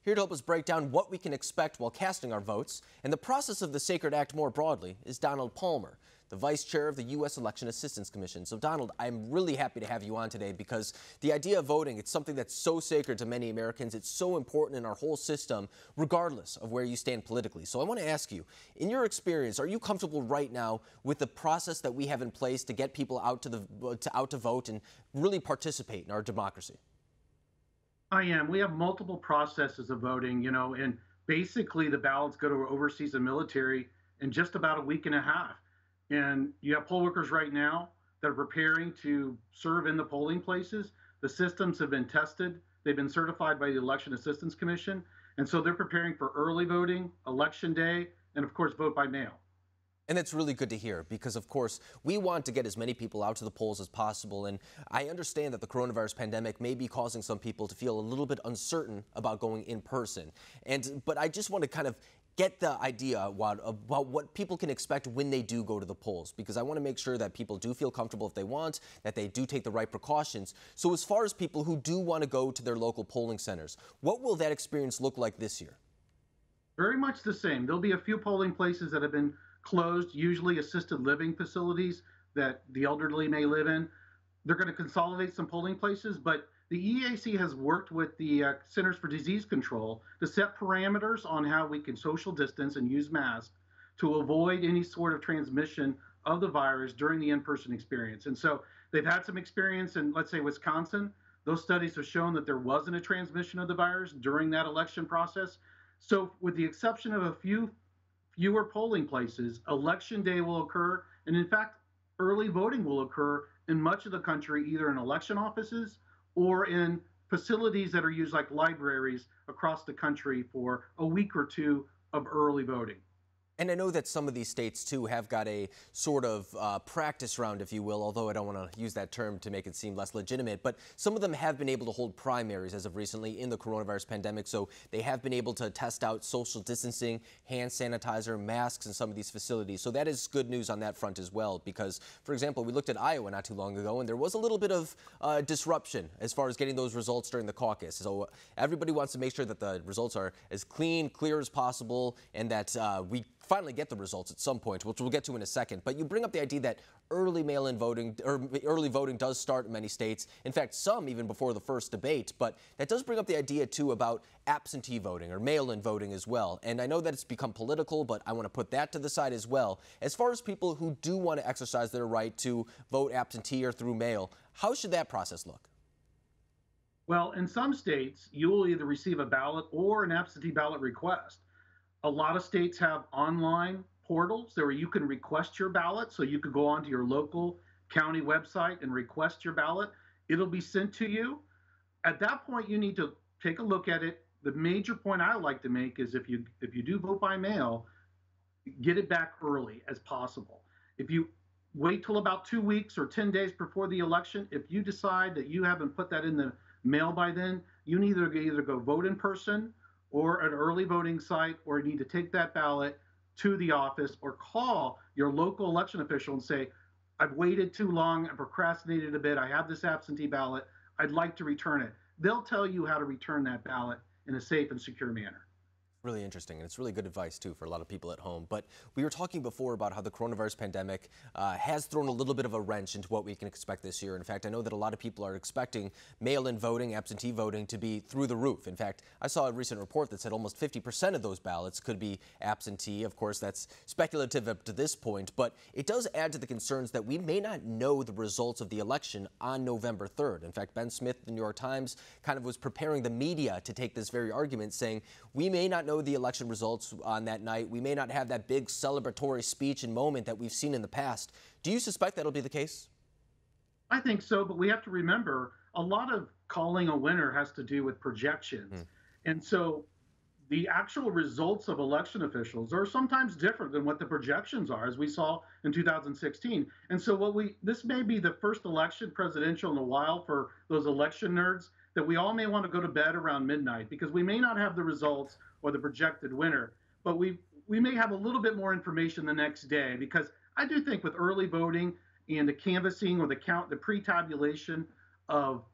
Here to help us break down what we can expect while casting our votes and the process of the sacred act more broadly is Donald Palmer, the Vice Chair of the U.S. Election Assistance Commission. So Donald, I'm really happy to have you on today because the idea of voting, it's something that's so sacred to many Americans. It's so important in our whole system, regardless of where you stand politically. So I want to ask you, in your experience, are you comfortable right now with the process that we have in place to get people out to vote and really participate in our democracy? I am. We have multiple processes of voting, and basically the ballots go to our overseas and military in just about a week and a half. And you have poll workers right now that are preparing to serve in the polling places. The systems have been tested. They've been certified by the Election Assistance Commission. And so they're preparing for early voting, election day, and of course, vote by mail. And that's really good to hear because, of course, we want to get as many people out to the polls as possible. And I understand that the coronavirus pandemic may be causing some people to feel a little bit uncertain about going in person. But I just want to kind of get the idea about what people can expect when they do go to the polls, because I want to make sure that people do feel comfortable if they want, that they do take the right precautions. So as far as people who do want to go to their local polling centers, what will that experience look like this year? Very much the same. There'll be a few polling places that have been closed, usually assisted living facilities that the elderly may live in. They're going to consolidate some polling places, but the EAC has worked with the Centers for Disease Control to set parameters on how we can social distance and use masks to avoid any sort of transmission of the virus during the in-person experience. And so they've had some experience in, let's say, Wisconsin. Those studies have shown that there wasn't a transmission of the virus during that election process. So with the exception of a fewer polling places, election day will occur. And in fact, early voting will occur in much of the country, either in election offices or in facilities that are used like libraries across the country for a week or two of early voting. And I know that some of these states, too, have got a sort of practice round, if you will, although I don't want to use that term to make it seem less legitimate. But some of them have been able to hold primaries as of recently in the coronavirus pandemic. So they have been able to test out social distancing, hand sanitizer, masks in some of these facilities. So that is good news on that front as well, because, for example, we looked at Iowa not too long ago, and there was a little bit of disruption as far as getting those results during the caucus. So everybody wants to make sure that the results are as clear as possible, and that we finally get the results at some point, which we'll get to in a second. But you bring up the idea that early mail-in voting or early voting does start in many states. In fact, some even before the first debate. But that does bring up the idea, too, about absentee voting or mail-in voting as well. And I know that it's become political, but I want to put that to the side as well. As far as people who do want to exercise their right to vote absentee or through mail, how should that process look? Well, in some states, you will either receive a ballot or an absentee ballot request. A lot of states have online portals where you can request your ballot. So you could go onto your local county website and request your ballot. It'll be sent to you. At that point, you need to take a look at it. The major point I like to make is if you do vote by mail, get it back early as possible. If you wait till about 2 weeks or 10 days before the election, if you decide that you haven't put that in the mail by then, you need to either go vote in person or an early voting site, or you need to take that ballot to the office or call your local election official and say, I've waited too long, I procrastinated a bit, I have this absentee ballot, I'd like to return it. They'll tell you how to return that ballot in a safe and secure manner. Really interesting, and it's really good advice, too, for a lot of people at home. But we were talking before about how the coronavirus pandemic has thrown a little bit of a wrench into what we can expect this year. In fact, I know that a lot of people are expecting mail-in voting, absentee voting to be through the roof. In fact, I saw a recent report that said almost 50% of those ballots could be absentee. Of course, that's speculative up to this point, but it does add to the concerns that we may not know the results of the election on November 3rd. In fact, Ben Smith, the New York Times, kind of was preparing the media to take this very argument, saying we may not know the election results on that night. We may not have that big celebratory speech and moment that we've seen in the past. Do you suspect that'll be the case? I think so, but we have to remember a lot of calling a winner has to do with projections. And so the actual results of election officials are sometimes different than what the projections are, as we saw in 2016. And so this may be the first election presidential in a while for those election nerds that we all may want to go to bed around midnight because we may not have the results or the projected winner, but we may have a little bit more information the next day, because I do think with early voting and the canvassing or the pre-tabulation of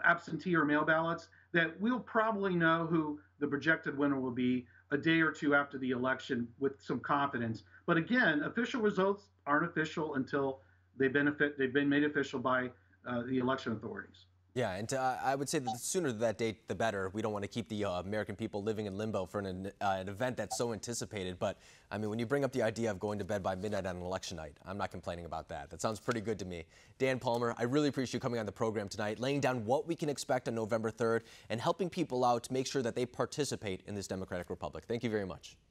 absentee or mail ballots, that we'll probably know who the projected winner will be a day or two after the election with some confidence. But again, official results aren't official until they've been made official by the election authorities. Yeah, and I would say that the sooner that date, the better. We don't want to keep the American people living in limbo for an event that's so anticipated. But, I mean, when you bring up the idea of going to bed by midnight on an election night, I'm not complaining about that. That sounds pretty good to me. Dan Palmer, I really appreciate you coming on the program tonight, laying down what we can expect on November 3rd and helping people out to make sure that they participate in this democratic republic. Thank you very much.